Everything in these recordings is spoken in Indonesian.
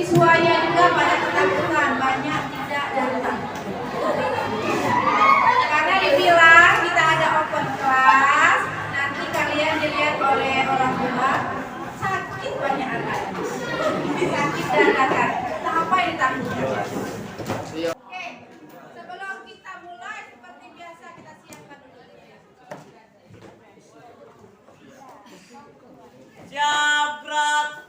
siswanya juga pada ketakutan, banyak tidak datang. Karena dibilang kita ada open class, nanti kalian dilihat oleh orang tua, sakit banyak anak. Sakit dan datang. Nah, apa yang ditakutkan? Oke, sebelum kita mulai seperti biasa kita siapkan dulu. Siap gerak.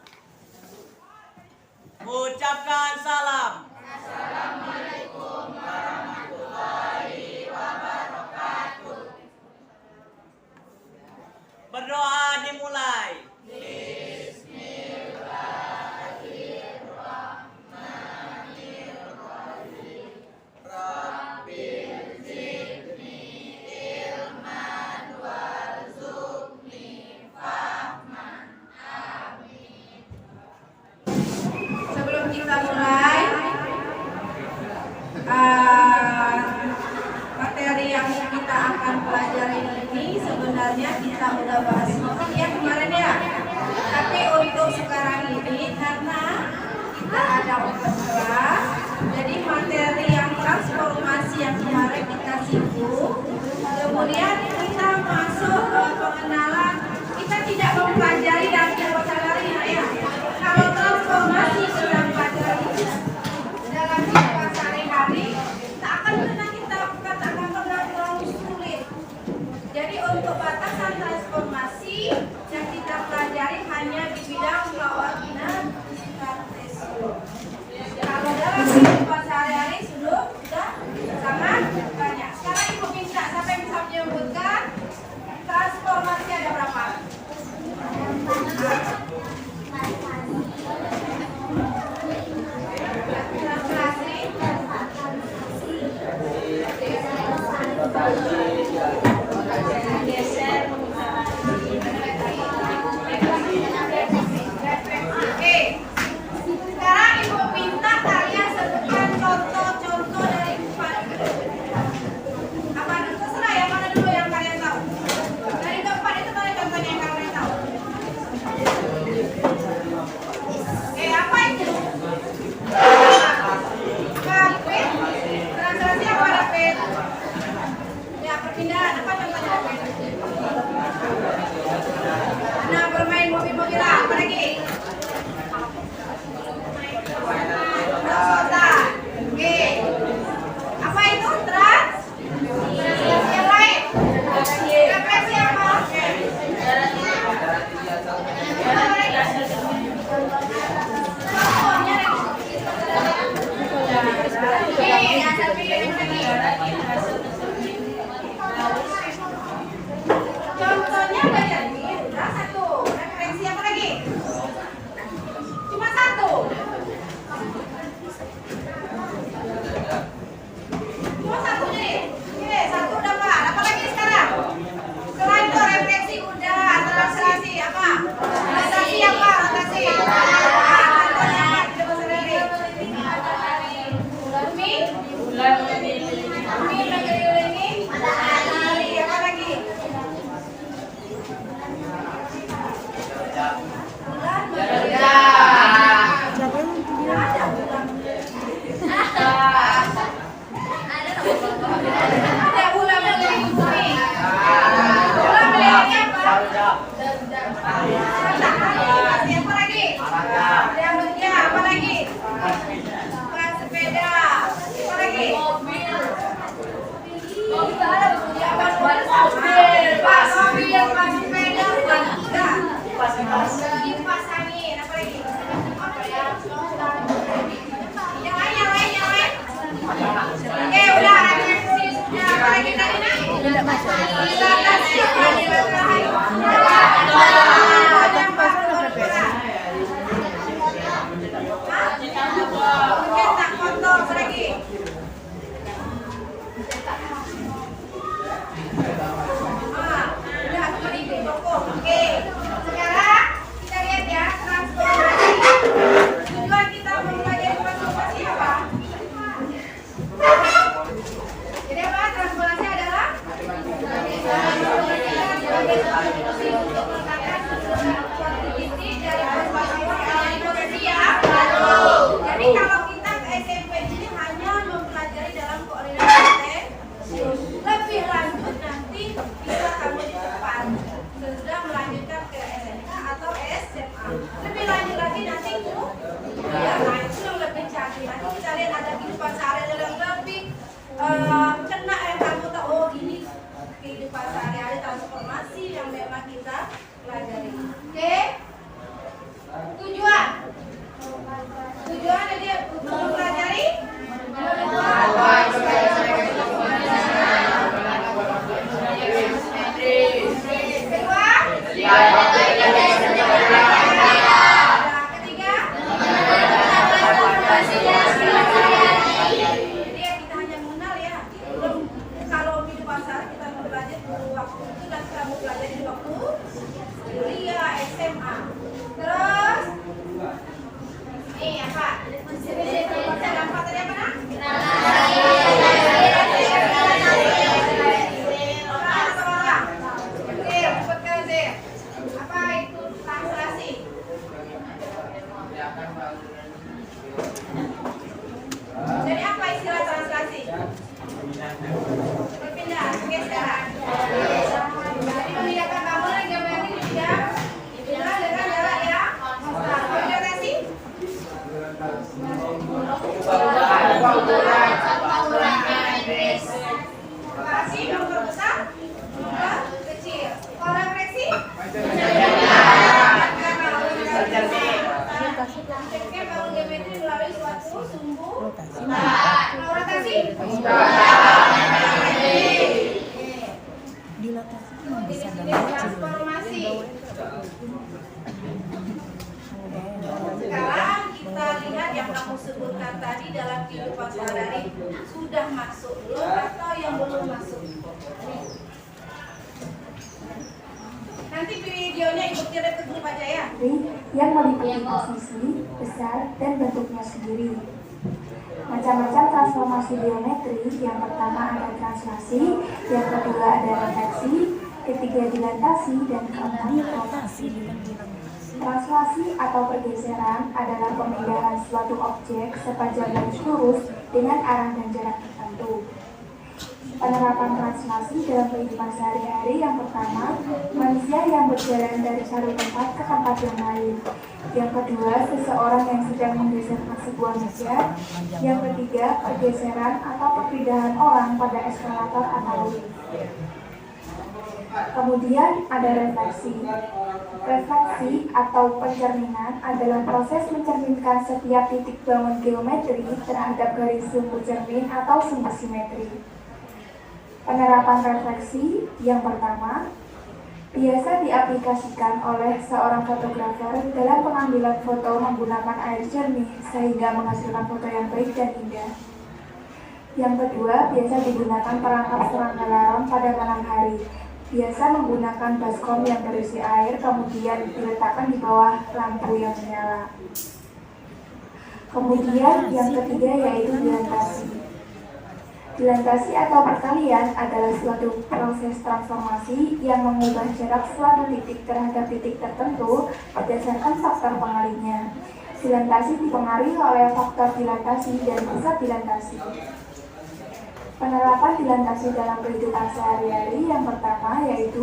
Ucapkan salam. Assalamualaikum warahmatullahi wabarakatuh. Berdoa dimulai. Sebelum kita mulai, materi yang kita akan pelajari ini sebenarnya kita udah bahas ya kemarin ya. Tapi untuk sekarang ini karena kita ada open class, jadi materi yang transformasi yang kemarin kita singgung, kemudian kita masuk pengenalan. Kita tidak mempelajari dan vocabulary ya. Kalau transformasi kita pelajari dalam kehidupan sehari-hari, tak akan pernah kita katakan terlalu sulit. Jadi untuk batasan transformasi yang kita pelajari hanya di bidang koordinat kartesian. Kalau dalam kehidupan sehari-hari sudah sangat banyak. Sekarang Ibu minta siapa yang bisa menyebutkan transformasi ada berapa? Oke, sekarang Ibu minta kalian sebutkan contoh-contoh dari keempat. Apa terserah ya, mana dulu yang kalian tahu? Dari keempat itu mana contohnya yang kalian tahu? Apa itu? Rapid, transaksi apa rapid? Ya, perpindahan apa contohnya rapid? Nah, bermain mobil-mobilan, apa lagi? Transportasi. Oke. Apa itu? Transaksi yang lain? Refleksi apa? Contohnya banyak nih, udah satu. Referensi apa lagi? Cuma satu. Cuma satu nih. Oke, satu udah Pak. Apa lagi sekarang? Selain itu refleksi udah, translasi apa? Rotasi apa? Rotasi. Contohnya tidak bahasa dari. Bumi mengelilingi matahari. Apa lagi? Bulan mengelilingi. Ada bulan. Ada bulan mengelilingi bumi. Bulan mengelilingi apa? Matahari. Apa lagi? Yang kerja. Apa lagi? Bukan sepeda. Apa lagi? Mobil. Pas mobil, pas sepeda, pas kuda. Kipas angin. Apa lagi? Apa ya? Yang lain. Oke, udah refleksi sudah. Apa lagi tadi nak? Dilatasi apa? Cetak foto apa lagi? Udah kembali ke toko. Oke. Sekarang kita lihat ya transformasi. Tujuan kita mempelajari transformasi apa? Jadi apa? Transformasi adalah sebagai Berpindah. Oke, sekarang. Jadi memindahkan kabel yang gambar ini tidak dibilang dengan jarak ya. Orientasi. Rotasi nomor besar, nomor kecil. Kalau refleksi? Konsepnya bangun geometri melalui suatu sumbu. Kalau rotasi? Dilatasi Jenis-jenis transformasi. Sekarang kita lihat yang kamu sebutkan tadi dalam kehidupan sehari-hari sudah masuk belum atau yang belum masuk. Nanti videonya ikut kirim ke grup aja ya. Yang meliputi posisi, besar, dan bentuknya sendiri. Macam-macam transformasi geometri. Yang pertama ada translasi, yang kedua ada refleksi, ketiga dilantasi, dan keempat rotasi. Translasi atau pergeseran adalah pemindahan suatu objek sepanjang garis lurus dengan arah dan jarak tertentu. Penerapan translasi dalam kehidupan sehari-hari yang pertama, manusia yang berjalan dari satu tempat ke tempat yang lain. Yang kedua, seseorang yang sedang menggeserkan sebuah meja. Yang ketiga, pergeseran atau perpindahan orang pada eskalator atau lift. Kemudian ada refleksi. Refleksi atau pencerminan adalah proses mencerminkan setiap titik bangun geometri terhadap garis sumbu cermin atau sumbu simetri. Penerapan refleksi yang pertama, biasa diaplikasikan oleh seorang fotografer dalam pengambilan foto menggunakan air jernih sehingga menghasilkan foto yang baik dan indah. Yang kedua, biasa digunakan perangkap serangga laron pada malam hari. Biasa menggunakan baskom yang berisi air, kemudian diletakkan di bawah lampu yang menyala. Kemudian yang ketiga yaitu dilantasi. Dilantasi atau perkalian adalah suatu proses transformasi yang mengubah jarak suatu titik terhadap titik tertentu berdasarkan faktor pengalihnya. Dilantasi dipengaruhi oleh faktor dilatasi dan pusat dilantasi. Penerapan dilantasi dalam kehidupan sehari-hari yang pertama yaitu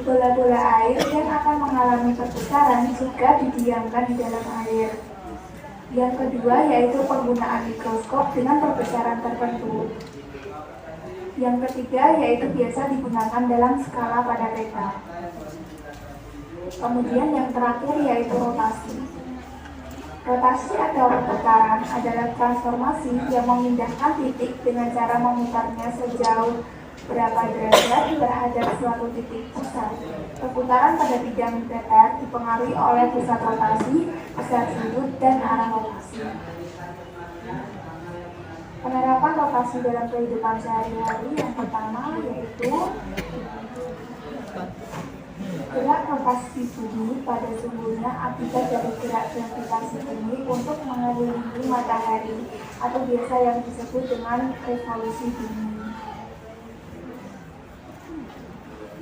bola-bola air yang akan mengalami perputaran jika didiamkan di dalam air. Yang kedua yaitu penggunaan mikroskop dengan perbesaran tertentu. Yang ketiga yaitu biasa digunakan dalam skala pada peta. Kemudian yang terakhir yaitu rotasi. Rotasi atau perputaran adalah transformasi yang memindahkan titik dengan cara memutarnya sejauh berapa derajat terhadap suatu titik pusat. Perputaran pada bidang datar dipengaruhi oleh pusat rotasi, besar sudut, dan arah rotasi. Penerapan rotasi dalam kehidupan sehari-hari yang pertama yaitu gerak rotasi bumi pada sumbunya akibat dari gerak gravitasi bumi untuk mengelilingi matahari atau biasa yang disebut dengan revolusi bumi.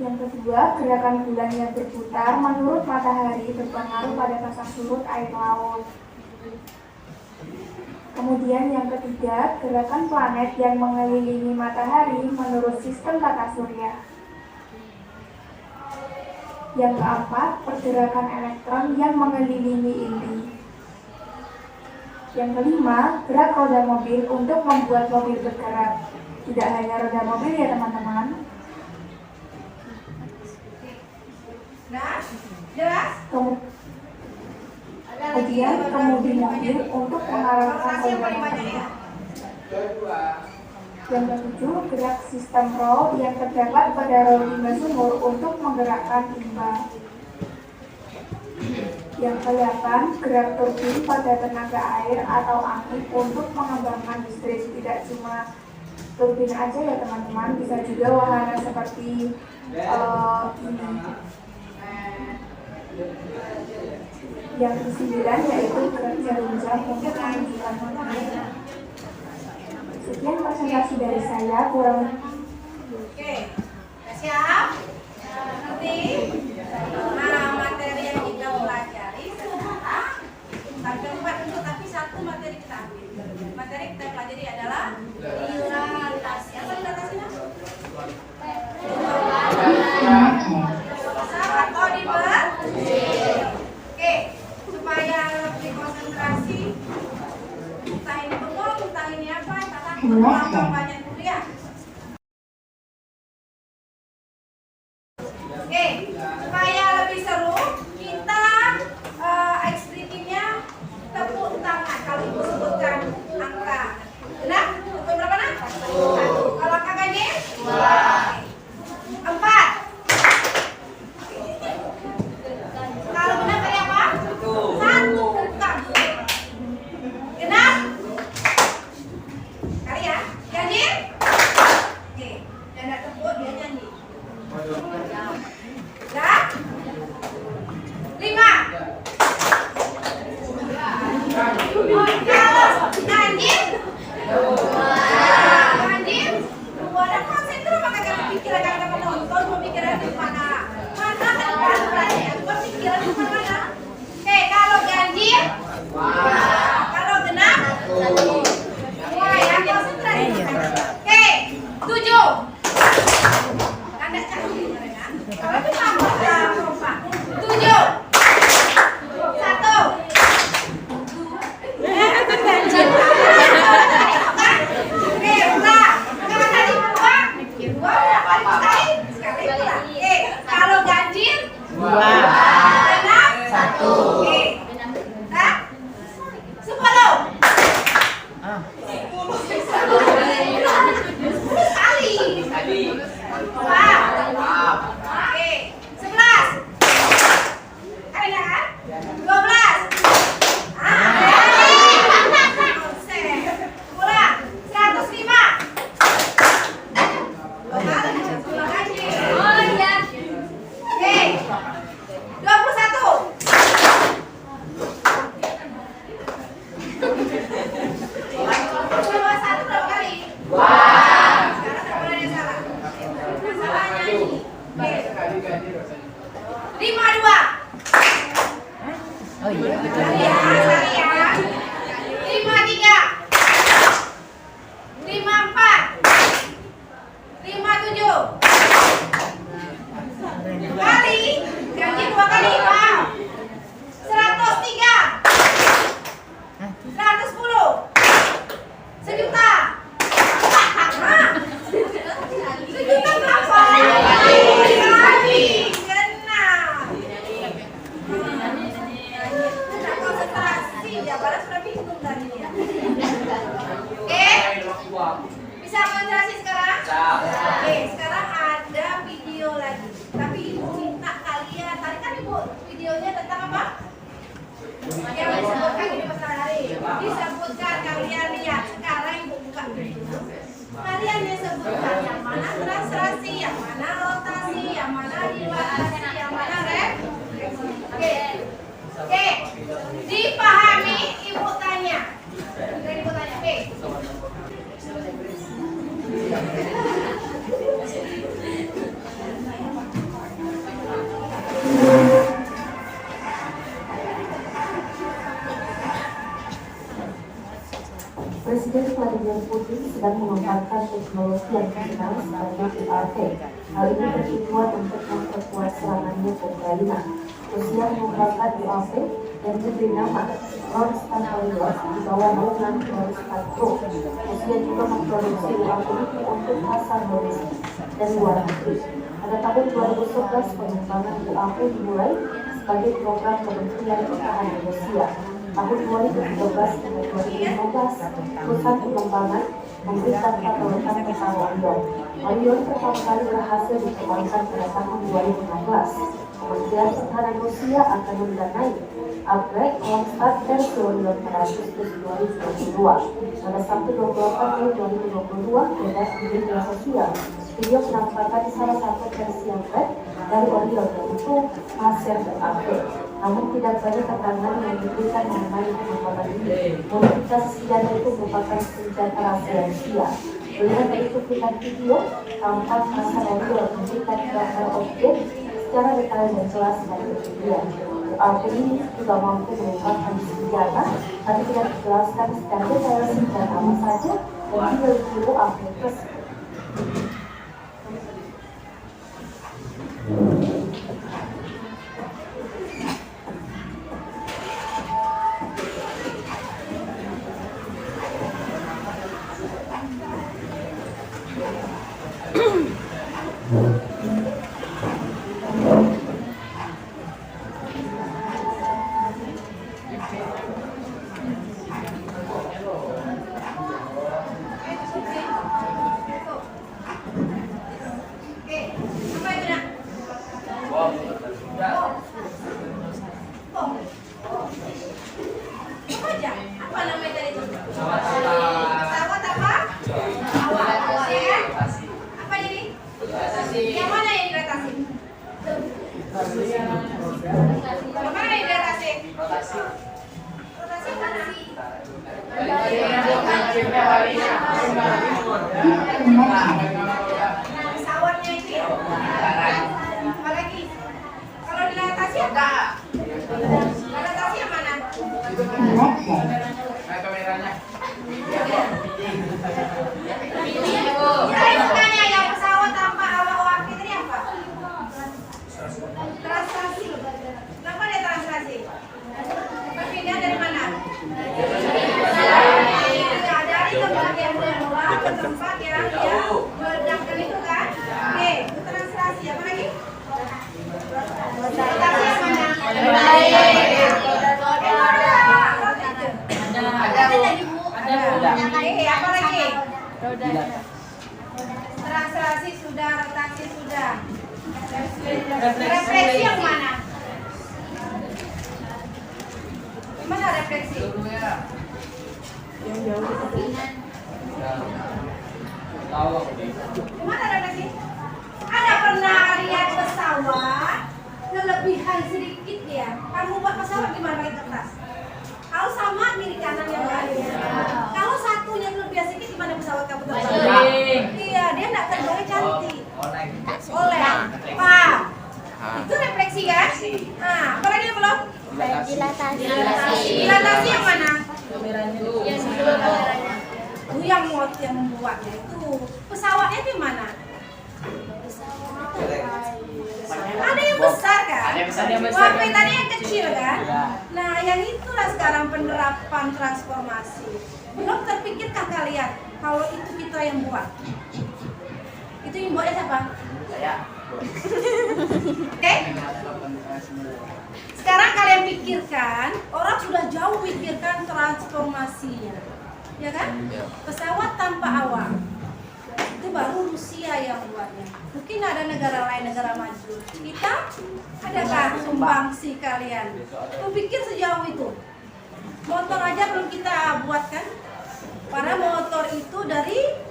Yang kedua, gerakan bulan yang berputar menurut matahari berpengaruh pada pasang surut air laut. Kemudian yang ketiga, gerakan planet yang mengelilingi matahari menurut sistem tata surya. Yang keempat, pergerakan elektron yang mengelilingi inti. Yang kelima, gerak roda mobil untuk membuat mobil bergerak. Tidak hanya roda mobil ya teman-teman. Nah, jelas? Kemudian kemudi mobil untuk mengarahkan Rotasi yang roda paling banyak mobil. ya? Yang ketujuh, gerak sistem roll yang terdapat pada roll timba sumur untuk menggerakkan timba. Yang kedelapan, gerak turbin pada tenaga air atau angin untuk mengembangkan listrik. Tidak cuma turbin aja ya teman-teman, bisa juga wahana seperti ini. Yang kesembilan yaitu gerak jarum jam untuk menunjukkan waktu. Sekian presentasi dari saya, kurang. Oke, siap? Nanti, nah materi yang kita pelajari sekarang sampai 4 dulu, tapi satu materi kita ambil. Materi kita pelajari adalah dilantasi. Apa Oke, supaya lebih seru, kita ekstrimnya tepuk tangan kalau ibu sebutkan angka. Benar? Tepuk berapa nak? 1. Kalau angka ganjil? 2. 4. Kalau benar kali apa? 1. Bukan. Genap? Kali ya? Ganjil? Oke, dan nak tepuk dia nyanyi. Dah? 5. Kalau ganjil? 2. Ganjil? 2. Dan konsentrasi maka kalian pikiran kalian menonton, pemikiran di mana? Mana kan perhatian, pemikiran di mana? Oke, kalau ganjil? 2. Kalau genap? 2 ya, konsentrasi. Oke, 7. Tanda cantik mereka. Kalau itu tambah lompat. 7. 1. Oke, ulang. Kalau tadi 2. 2 berapa kali? Sekali ulang. Oke, kalau ganjil? 2. Genap? 1. Oke. Nah, 10. 10 kali. Wow. Oke, 11. Ada kan? 12. Ulang. 105. Ulang lagi. Oh iya. Oke. 21. 21 berapa kali? Sekarang tak boleh ada salah. Masalahnya ini. Oke. 52. Oh iya, betul. Sekali ya. 53. 54. 57. 2 kali. Ganjil 2 kali. Wow. 103. 110. 1.000.000. Sejuta berapa? Kali. Genap. Tidak konsentrasi. Ya, baru sudah bingung tadi ya. Oke. Bisa konsentrasi sekarang? Oke, sekarang ada video lagi. Tapi ibu minta kalian, tadi kan ibu videonya tentang apa? Yang disebutkan ini pasal hari. Disebutkan kalian lihat. Sekarang ibu buka video. Kalian disebutkan yang mana translasi, yang mana rotasi, yang mana dilapasi, yang mana refleksi. Oke. Dipahami, ibu tanya. Ibu tanya. Oke. Presiden Vladimir Putin sedang mengembangkan teknologi yang dikenal sebagai IRT. Hal ini bertujuan untuk memperkuat serangannya ke Ukraina. Rusia mengembangkan IRT yang diberi nama Ronstan Patriot di bawah naungan Ronstan Pro. Rusia juga memproduksi IRT ini untuk pasar domestik dan luar negeri. Pada tahun 2011, pengembangan IRT dimulai sebagai program Kementerian Pertahanan Rusia. Tahun 2013 hingga 2015, perusahaan pengembangan memberikan fasilitas pesawat Orion. Orion pertama kali berhasil dikembangkan pada tahun 2016. Kementerian Pertahanan Rusia akan mendanai upgrade Ronstat versi Orion pada Agustus 2022. Pada Sabtu 28 Mei 2022, beredar di media sosial video penampakan salah satu versi upgrade dari Orion, yaitu Maser upgrade. Namun tidak banyak keterangan yang diberikan mengenai pengembangan ini. Modifikasi senjata itu merupakan senjata rahasia Rusia. Melihat dari cuplikan video, tampak masa Orion memberikan gambar objek secara detail dan jelas dari ketinggian. UAV ini juga mampu menembakkan senjata, tapi tidak dijelaskan secara detail senjata apa saja dan dimiliki UAV tersebut. Yang mana yang dilatasi? Yang mana yang dilatasi? Rotasi mana? Pesawatnya itu ya? Apa lagi? Kalau dilatasi apa? Dilatasi yang mana? Saya tanya yang pesawat tanpa awak ini apa? Translasi. Kenapa dia translasi? Berpindah dari mana? Ya, dari tempat yang mula ke tempat yang dia meledakkan itu kan? Oke, itu translasi. Apa lagi? Rotasi yang mana? Apa lagi? Translasi sudah, rotasi sudah. Refleksi yang mana? Gimana refleksi? Gimana refleksi? Ada pernah lihat pesawat kelebihan sedikit ya? Kamu buat pesawat gimana pakai kertas? Kalau sama milik kanan yang lain. Kalau satunya kelebihan sedikit gimana pesawat kamu terbang? Iya, dia nggak terbangnya cantik. Oleh. Paham? Itu refleksi kan? Nah, apa lagi yang belum? Dilatasi yang mana? Yang membuatnya itu pesawatnya di mana? Ada yang besar kan? Warpe tadi yang kecil kan? Nah, yang itulah sekarang penerapan transformasi. Belum terpikirkah kalian kalau itu kita yang buat? Itu yang buatnya siapa? Saya. Oke? Sekarang kalian pikirkan, orang sudah jauh pikirkan transformasinya. Ya kan? Pesawat tanpa awak. Itu baru Rusia yang buatnya. Mungkin ada negara lain, negara maju. Kita adakah sumbangsi kalian? Kau pikir sejauh itu? Motor aja belum kita buat kan? Para motor itu dari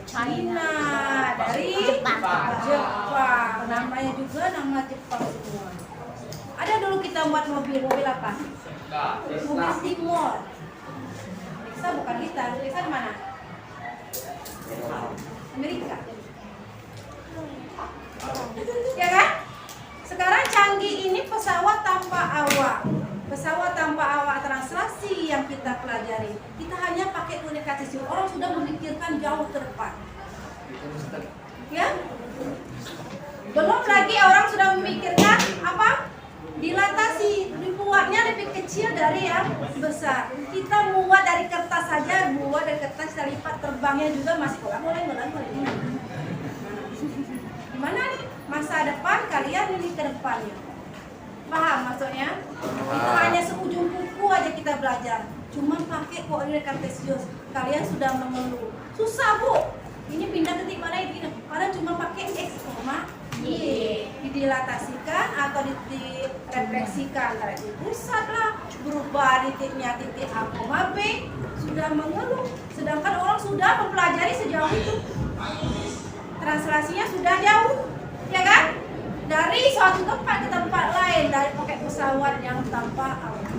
China, dari Jepang. Namanya juga nama Jepang semua. Ada dulu kita buat mobil apa? Mobil Timor. Kita bukan kita di mana? Amerika. Ya kan? Sekarang canggih ini pesawat tanpa awak. Pesawat tanpa awak translasi yang kita pelajari. Kita hanya pakai komunikasi. Orang sudah memikirkan jauh ke depan. Ya? Belum lagi orang sudah memikirkan apa? Dilatasi, dibuatnya lebih kecil dari yang besar. Kita buat dari kertas saja, buat dari kertas kita lipat, terbangnya juga masih mulai. Gimana nih masa depan kalian ini ke depannya? Paham maksudnya? Itu hanya seujung kuku aja kita belajar. Cuma pakai koordinat kartesius. Kalian sudah mengeluh. Susah bu. Ini pindah titik mana ini? Padahal cuma pakai x, y. Didilatasikan atau direfleksikan. Di pusat lah. Berubah titiknya titik A, B. Sudah mengeluh. Sedangkan orang sudah mempelajari sejauh itu. Translasinya sudah jauh, ya kan? Dari suatu tempat ke tempat lain, dari pakai pesawat yang tanpa awak.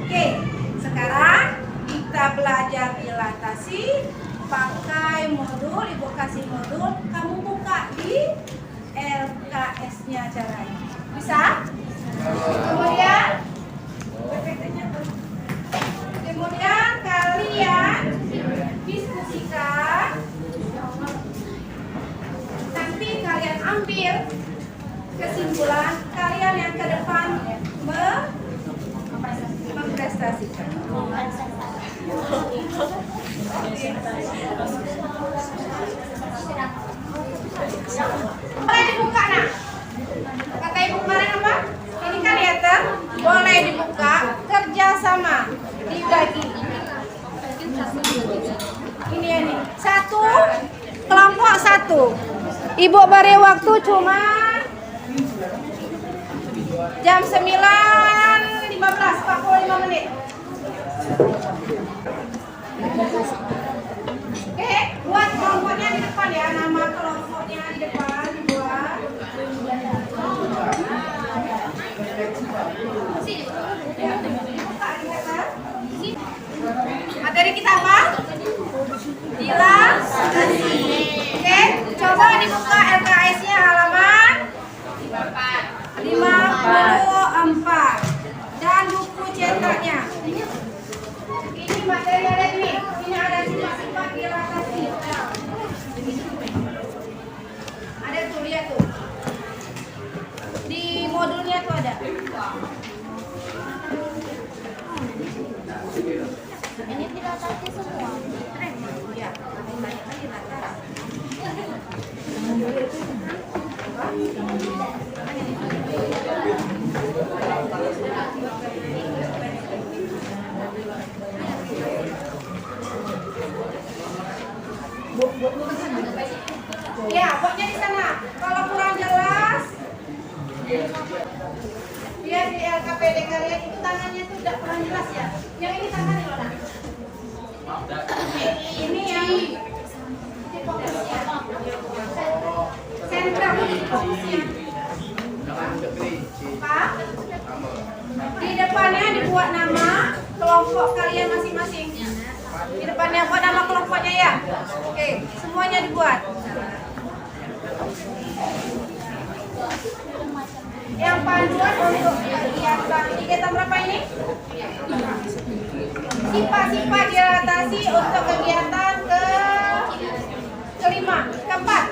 Oke, sekarang kita belajar dilatasi, pakai modul, ibu kasih modul, kamu buka di LKS-nya caranya. Bisa? Kemudian kalian diskusikan. Nanti kalian ambil kesimpulan, kalian yang ke depan memprestasikan. Boleh dibuka nak? Kata ibu kemarin apa? Ini kan letter, boleh dibuka, kerjasama, dibagi. Ini. Satu, kelompok satu. Ibu beri waktu cuma jam 9.15, 45 menit. Oke, buat kelompoknya di depan ya. Nama kelompoknya di depan dibuat. APD kalian itu tangannya tuh tidak pernah jelas ya. Yang ini tangannya loh nak. Ini yang fokusnya. Sentral fokusnya. Pak, di depannya dibuat nama kelompok kalian masing-masing. Di depannya buat nama kelompoknya ya. Oke, semuanya dibuat. Yang panduan untuk kegiatan berapa ini? Sifat-sifat dilatasi untuk kegiatan keempat.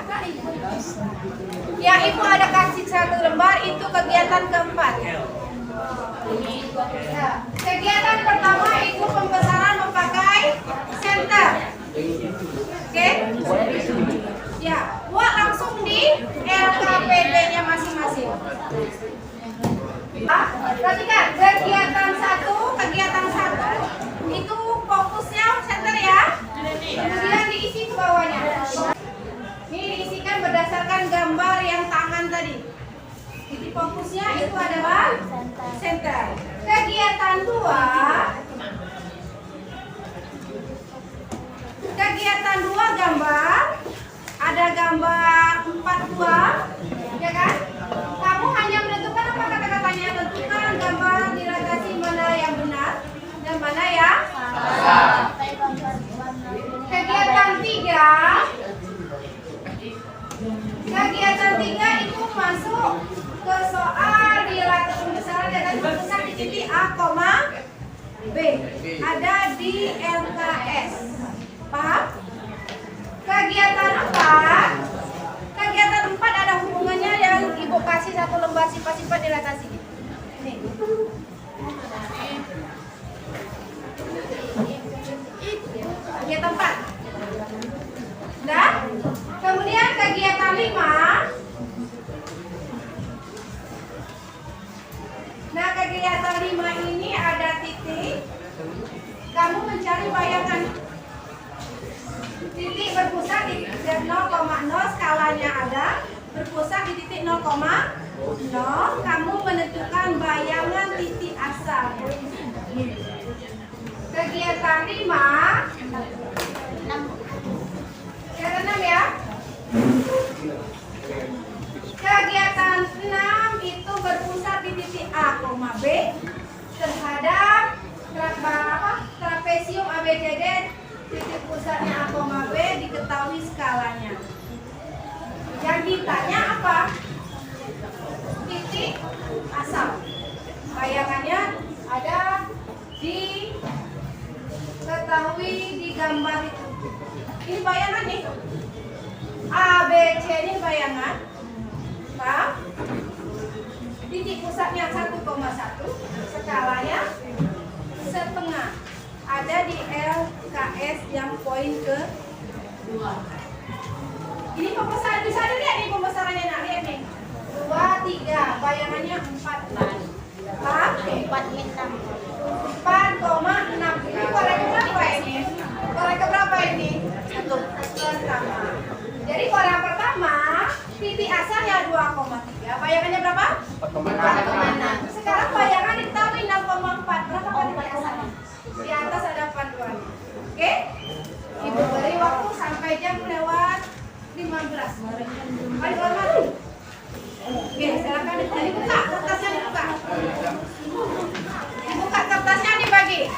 Ya, ibu ada kasih 1 lembar, itu kegiatan keempat. Nah, kegiatan pertama itu pembesaran memakai senter. Oke? Ya, buat langsung di LKPD-nya masing-masing. Perhatikan, kegiatan 1 itu fokusnya center ya. Kemudian diisi ke bawahnya. Ini diisikan berdasarkan gambar yang tangan tadi. Titik fokusnya itu adalah center. Kegiatan 2 gambar. Ada gambar 4 buah, ya kan? Kamu hanya menentukan apa kata-katanya, tentukan gambar dilatasi mana yang benar dan mana yang salah. Kegiatan 3 itu masuk ke soal dilatasi pembesaran dan berpusat di titik A, B. Ada di LKS. Paham? Kegiatan 4 ada hubungannya yang ibu kasih 1 lembar sifat-sifat dilatasi. Ini. Kegiatan 4. Nah, kemudian kegiatan 5. Nah, kegiatan 5 ini ada titik. Kamu mencari bayangan. Titik berpusat di 0,0, skalanya ada. Berpusat di titik 0,0. Kamu menentukan bayangan titik asal. Kegiatan 5. Kegiatan 6 ya. Kegiatan 6 itu berpusat di titik A, B terhadap trapesium ABCD. Titik pusatnya A, B diketahui skalanya. Yang ditanya apa? Titik asal. Bayangannya ada diketahui di gambar itu. Ini bayangan nih. A, B, C ini bayangan. Paham? Titik pusatnya 1,1. Skalanya setengah. Ada di LKS yang poin ke-2. Ini pembesaran, bisa dilihat nih pembesarannya, nak lihat nih. 2, 3, bayangannya 4. Paham? 4,6. Ini korek berapa ini? Korek berapa ini? 1 pertama. Jadi korek pertama, titik asalnya 2,3. Bayangannya berapa? 4,6. Sekarang bayangan diketahui 6,4. Berapa kali titik asalnya? Di atas ada panduan. Oke? Ibu beri waktu sampai jam lewat 15. Mari hormat. Oke, silakan dibuka. Kertasnya dibuka. Dibuka kertasnya dibagi.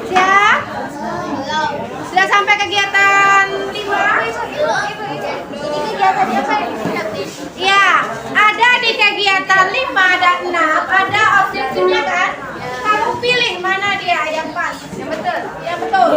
Siap? Sudah sampai kegiatan 5? Ya, ada di kegiatan 5 dan 6 ada objektifnya kan? Kamu pilih mana dia yang pas, yang betul, yang betul.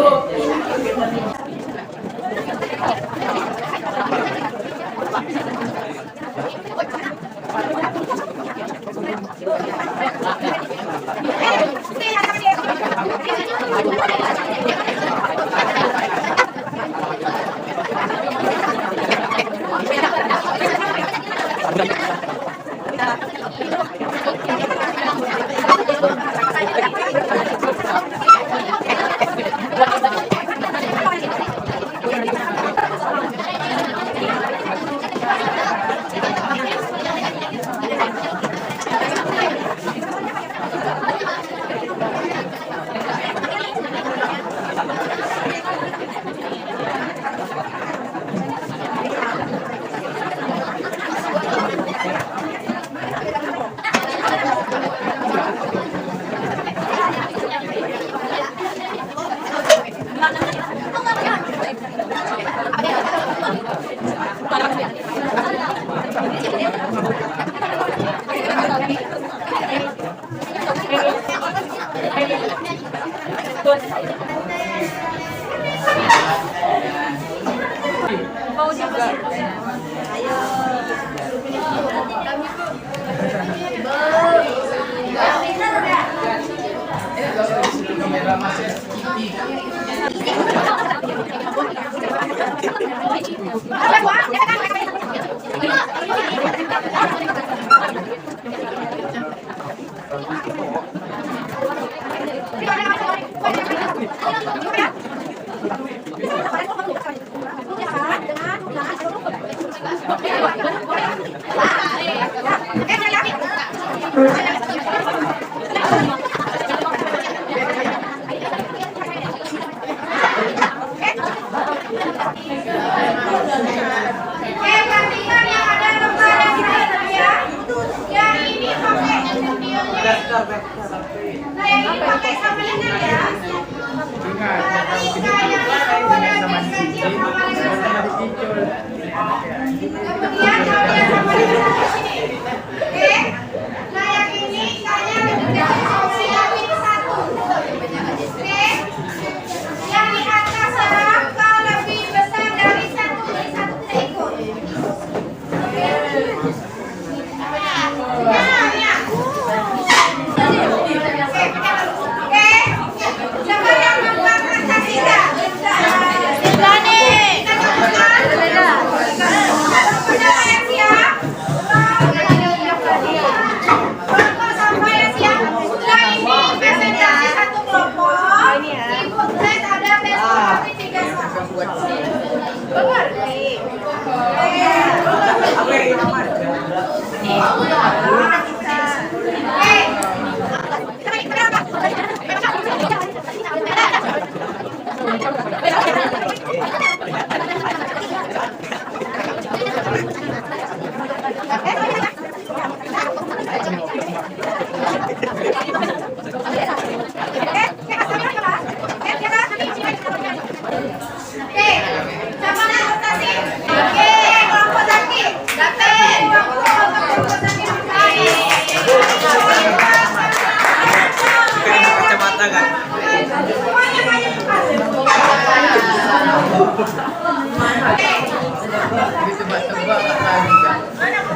Perhatikan yang ada tempat yang ya. Yang ini pakai studionya itu. Nah yang ini pakai sambelnya ya. Kemudian yang kalian sama di sini. Oke. Nah yang ini kalian siapin satu. Oke. Yang di atas kalau lebih besar dari satu tidak ikut. Siapa yang membuat Pancasila? Kita tangan. Semuanya maju cepat.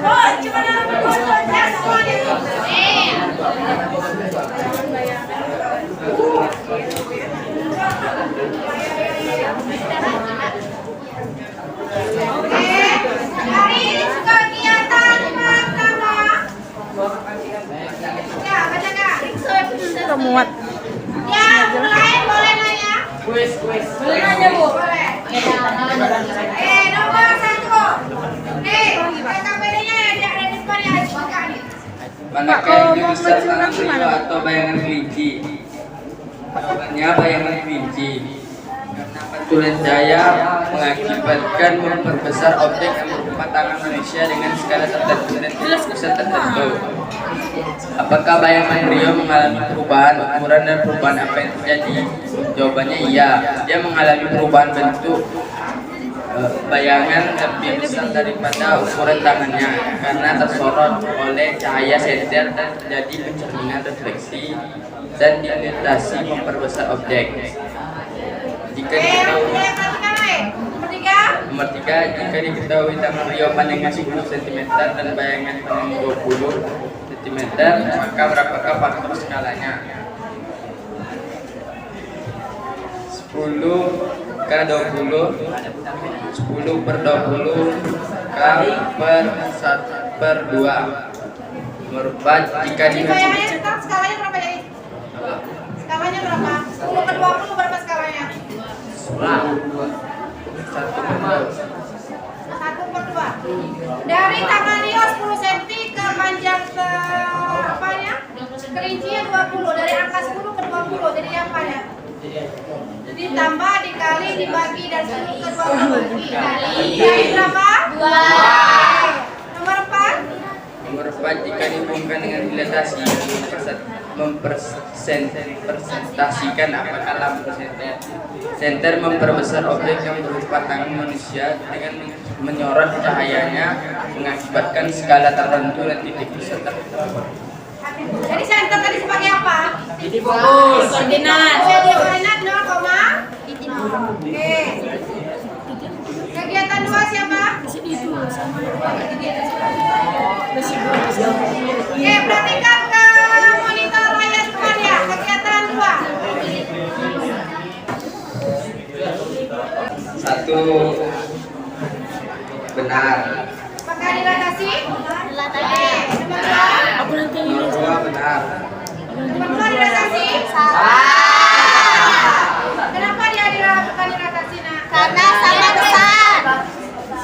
Oh, cuma ya semuanya. Oke, hari kegiatan pertama. Ya, baca Kak. Muat. Ya, mulai boleh nanya. Kuis. Boleh nanya, Bu. Boleh. Nomor 1. Nih, PKPD-nya ya, di ada di depan ya, buka nih. Manakah yang lebih besar, tangan rio atau bayangan kelinci? Jawabannya bayangan kelinci. Karena pantulan cahaya mengakibatkan memperbesar objek yang berupa tangan manusia dengan skala tertentu dan titik pusat tertentu. Apakah bayangan rio mengalami perubahan ukuran dan perubahan apa yang terjadi? Jawabannya iya. Dia mengalami perubahan bentuk bayangan lebih besar daripada ukuran tangannya karena tersorot oleh cahaya senter dan terjadi pencerminan refleksi dan dilatasi memperbesar objek. Jika diketahui nomor 3, jika diketahui tangan rio panjangnya 10 cm dan bayangan panjang 20 cm, maka berapakah faktor skalanya? 10 K 20, 10 per 20 K per 2. Nomor 4, jika Ini bayangannya ntar skalanya berapa ya? Skalanya berapa? 10 ke 20 berapa skalanya? 1 per 2. Dari tangan Rio 10 cm ke panjang ke apanya? Kerincinya 20. Dari angka 10 ke 20 jadi apa ya? Ditambah, dikali, dibagi dan 10 ke 20 dikali berapa? 2. Nomor 4. Nomor 4, jika dihubungkan dengan dilatasi mempresentasikan apakah lampu senter memperbesar objek yang berupa tangan manusia dengan menyorot cahayanya mengakibatkan skala tertentu dan titik pusat tertentu. Jadi senter tadi sebagai apa? Titik fokus. Koordinat 0, oke. Kegiatan 2 siapa? Oke, perhatikan ke monitor layar depan ya. Kegiatan 2. 1 benar. Apakah dilatasi? Dilatasi. Nomor 2. Nomor 2 benar. Nomor 2 dilatasi? Salah. Kenapa dia dilakukan dilatasi, Nak? Karena sama besar.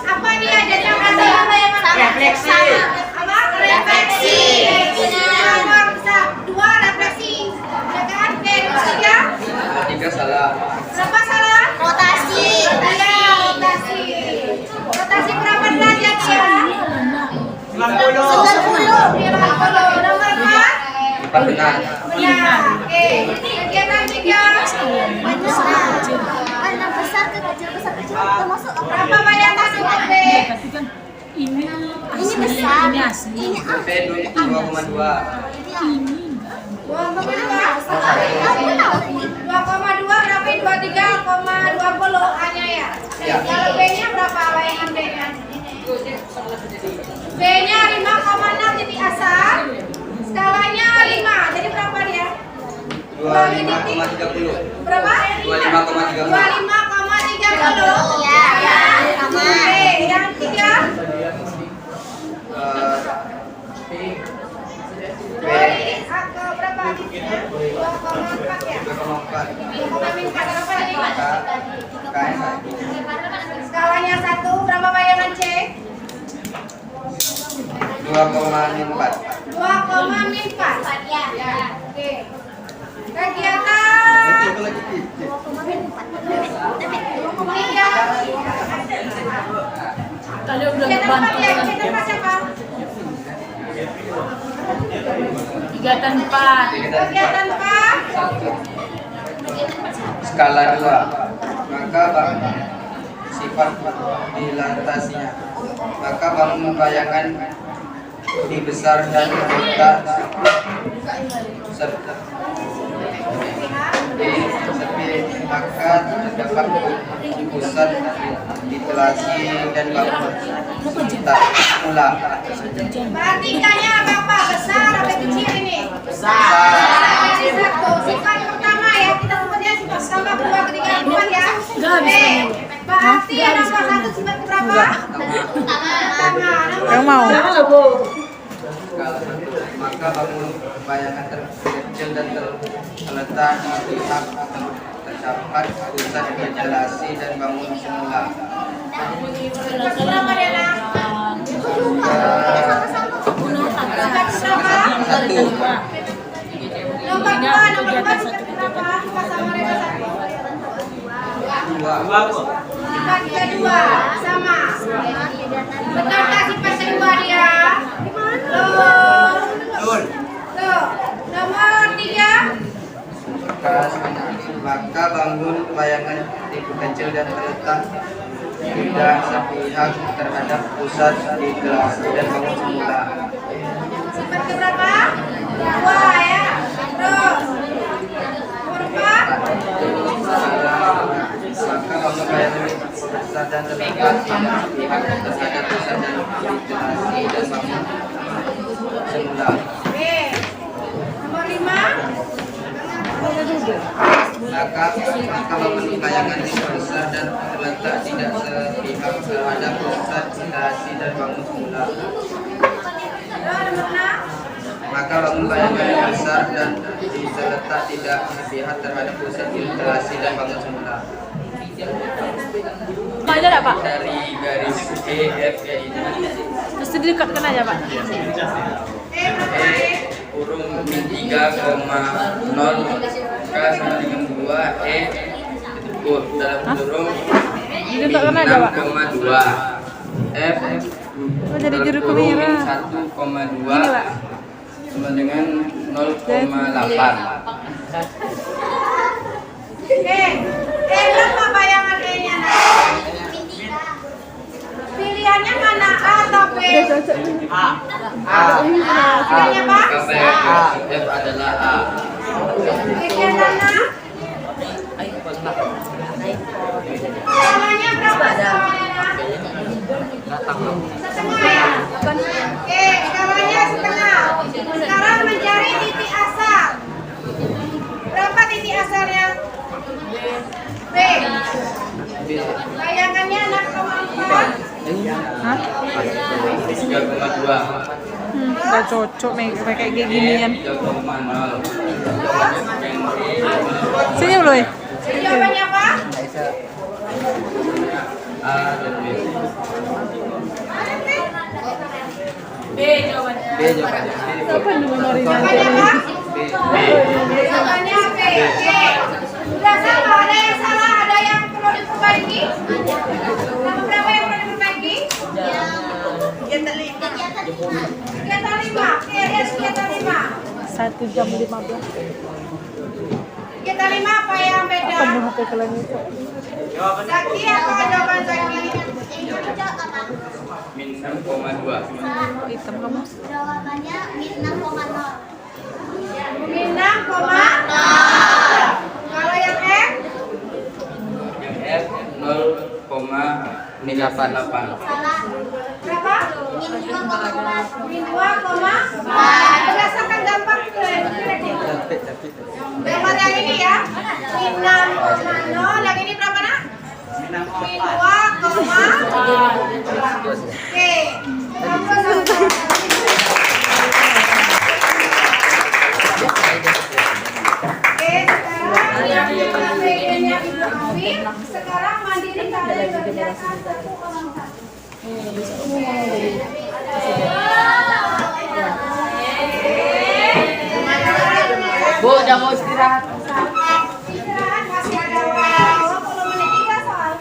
Apa dia jadi apa yang Refleksi. Apa? Refleksi. Nomor 2 refleksi. Ya kan? Oke, nomor 3. Nomor 3 salah. Berapa salah? Rotasi. Iya, rotasi. Rotasi berapa derajat ya? 90. 90. Nomor 4. 4 benar. Benar. Oke. Kegiatan 3. Karena besar ke kecil termasuk Berapa bayangan untuk B? ini besar. Ini asli. Ini B 2,2. Aku tahu. 2,2 berapa? 23,20 hanya ya. Kalau B-nya berapa bayangan B-nya? B-nya 5,6 titik asal. Skalanya 5. Jadi berapa dia? 25,30. Berapa? 25,30. 25,30. Ya, sama. Oke, yang 3. Berapa? 2,4 ya? 2,4. 2,4 berapa ini? KS. Skalanya 1 berapa bayangan C? 2,4. 2,4 ya. Oke. Kegiatan 3. Kalau udah Kegiatan 4 ya. Kegiatan 4 siapa? kegiatan 4. Kegiatan 4. Skala 2. Maka sifat dilatasinya. Maka bangun bayangan lebih besar dan serta maka terdapat pusat literasi dan bangun semula. Perhatikannya Bapak, besar atau kecil ini? Besar. Satu, sifat pertama ya, kita sebutnya sifat pertama, kedua, ketiga, keempat ya. Berarti nomor satu sifat berapa? Pertama. Yang mau. Maka bangun bayangan terkecil dan terletak di pihak terdapat pusat ventilasi dan bangun semula. Sifat berapa ya nak? Sifat berapa? Satu. Nomor dua sifat berapa? Sifat sama mereka satu. Dua. Sifat kedua sama. Betulkah sifat kedua dia? Tuh. Nomor tiga. Maka bangun bayangan tipe kecil dan terletak tidak sepihak terhadap pusat ventilasi dan bangun semula. Sifat keberapa? Dua ya. Terus. Nomor empat. Maka bangun bayangan besar dan terletak tidak sepihak terhadap pusat dan ventilasi dan bangun semula. Oke. Nomor lima. Maka bangun bayangan tipe besar dan terletak tidak sepihak terhadap pusat ventilasi dan bangun semula. Nomor enam. Maka bangun bayangan yang besar dan terletak tidak sepihak terhadap pusat ventilasi dan bangun semula. Aja enggak, Pak? Dari garis E, F, G ini Terus didekatkan aja, Pak. E kurung 3,0 K sama dengan 2 E titik dalam kurung Didekatkan aja, Pak. 6,2 F Oh, jadi dalam juru kurung kamera. 1,2 Ini, Pak. sama dengan 0,8. Berapa bayangan E-nya? Pilihannya mana? A atau B? Pilihannya apa? Maka bayangan F adalah A. Pilihan mana? Samanya berapa skalanya? Setengah ya? Oke, skalanya setengah. Sekarang mencari titik asal. Berapa titik asalnya? B. Bayangannya 6,4. 3,2 Enggak cocok kayak ginian. 3,0. Senyum loh. Jawabannya apa? A dan B. B jawabannya. B jawabannya. Apa numerin Jawabannya apa? B. Jawabannya B. Oke. Sudah sama, ada yang salah, ada yang perlu diperbaiki? Nomor berapa yang perlu diperbaiki? Kegiatan 5. Oke, lihat kegiatan 5. 1 jam 15. Kegiatan 5 apa yang beda? Apa HP kalian itu? Zaki apa jawaban Zaki? Min 6,2. Hitam kamu. Jawabannya min 6,0. Min 6,0. Kalau yang F? Yang F 0,8. Salah. Berapa? Min 2,4. Min 2,4. Berdasarkan dampak gambar yang ini ya. Min 6,0. Yang ini berapa nak? Min 2,4. Oke. Oke, sekarang yang PG-nya Ibu Awi. Sekarang mandiri kalian kerjakan 1,4. Bu, udah mau istirahat. Istirahat masih ada waktu 20 menit 3 soal.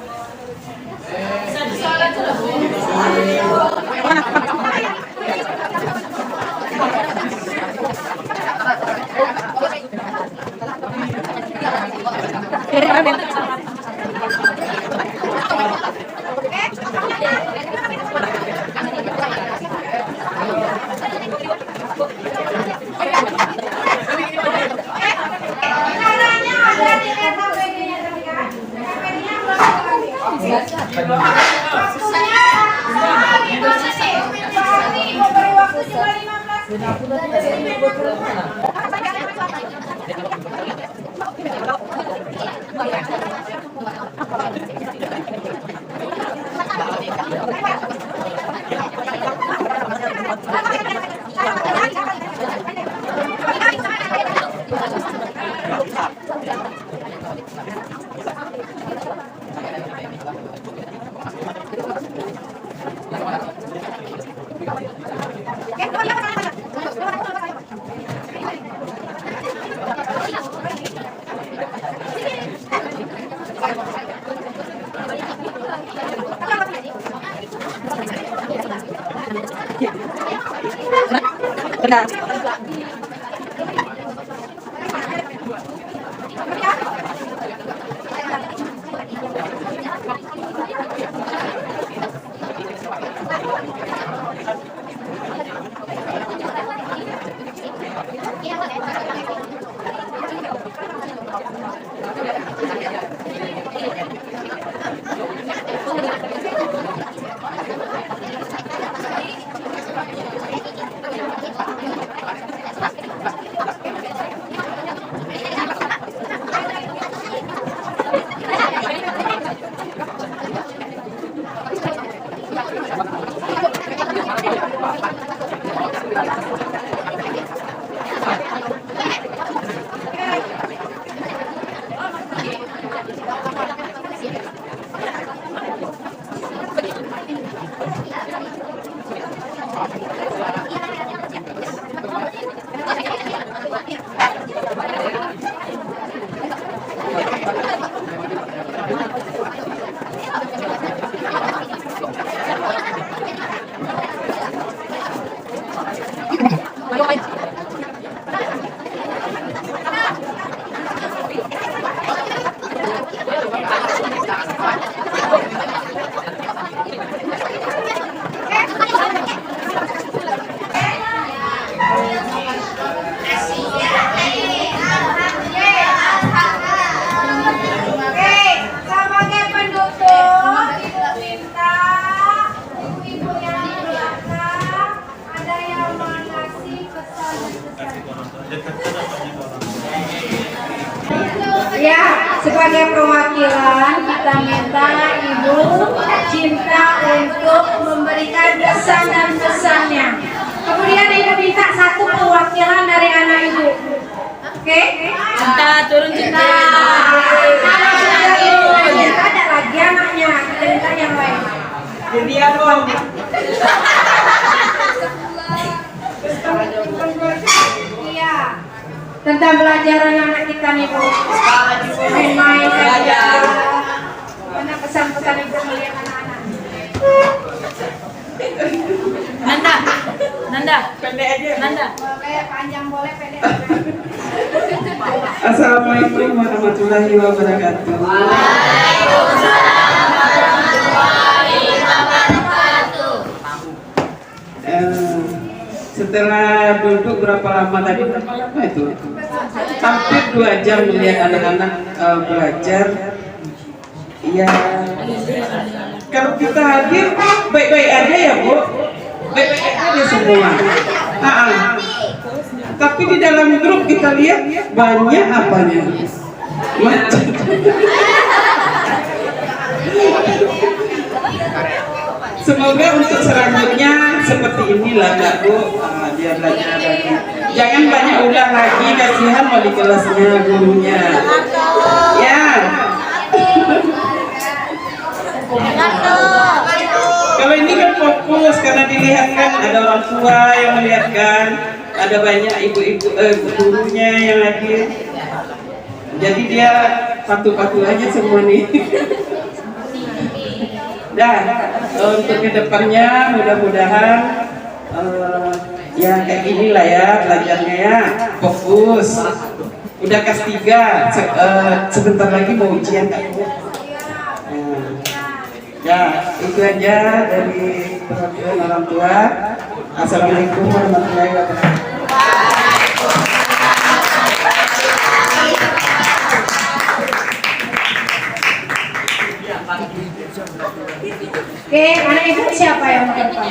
Caranya ada dilihat HPG-nya tadi kan? Mau beri waktu cuma 15 menit. Ya, sebagai perwakilan kita minta Ibu Cinta untuk memberikan kesan dan pesannya. Kemudian Ibu minta satu perwakilan dari anak Ibu. Oke? Cinta, turun cinta. Cinta ada lagi anaknya, kita minta yang lain. Dia dong. Iya. Tentang pelajaran anak kita nih Bu. Main-main saja. Mana pesan-pesan Ibu melihat anak-anak? Nanda, pendek aja. Nanda. Boleh panjang boleh pendek. Assalamualaikum warahmatullahi wabarakatuh. Setelah duduk berapa lama tadi? Berapa lama itu? Hampir 2 jam melihat anak-anak belajar. Ya, kalau kita hadir baik-baik aja ya Bu, baik-baik aja semua. Tapi di dalam grup kita lihat banyak apanya. Macam. Semoga untuk selanjutnya seperti inilah Kak Bu, dia belajar lagi. Jangan banyak ulang lagi, kasihan mau di kelasnya gurunya. Ya. Kalau ini kan fokus karena dilihat kan ada orang tua yang melihatkan, ada banyak ibu-ibu gurunya yang hadir. Jadi dia patuh-patuh aja semua nih. Dan untuk kedepannya mudah-mudahan ya kayak inilah ya belajarnya ya, fokus. Udah kelas 3, sebentar lagi mau ujian Kak. Ya itu aja dari perwakilan orang tua. Assalamualaikum warahmatullahi wabarakatuh. Oke, anak ibu siapa yang mau depan?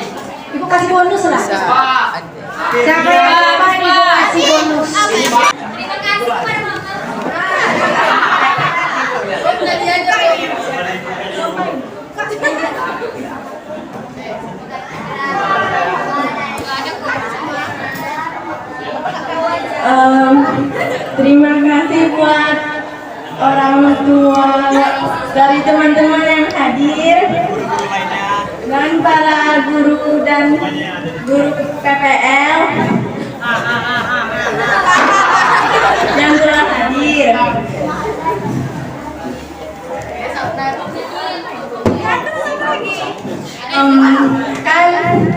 Ibu kasih bonus lah. Siapa yang depan ibu kasih bonus? Terima kasih kepada mama. Terima kasih buat orang tua dari teman-teman yang hadir dan para guru dan guru PPL yang telah hadir. Kan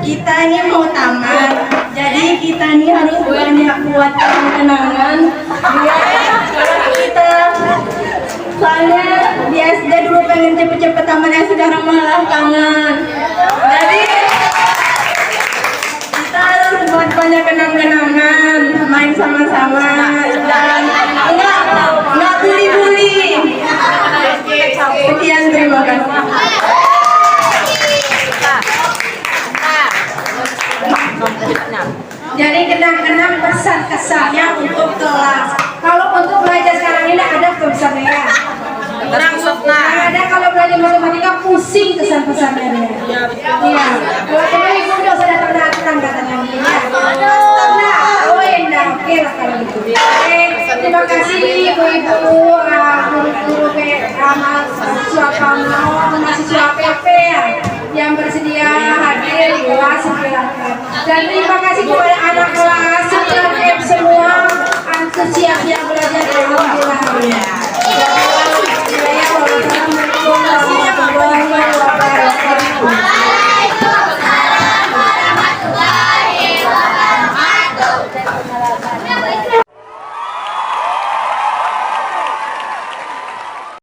kita ini mau tamat, jadi kita ini harus banyak buat kenangan biar kita, soalnya di SD dulu pengen cepet-cepet tamat, yang sekarang malah kangen. Jadi kita harus buat banyak kenang-kenangan, main sama-sama dan nggak bully-bully. Sekian, terima kasih. Jadi kenang-kenang pesan kesannya untuk kelas. Kalau untuk belajar sekarang ini ada pesannya ya. Ada kalau belajar matematika pusing kesan-pesannya. Iya. Kalau teman ibu udah sudah datang katanya. Oh indah, oke lah kalau gitu. Oke, terima kasih ibu-ibu, guru-guru mahasiswa kamu, mahasiswa PP ya, yang bersedia hadir di kelas silakan. Dan terima kasih kepada anak kelas semua antusias yang belajar di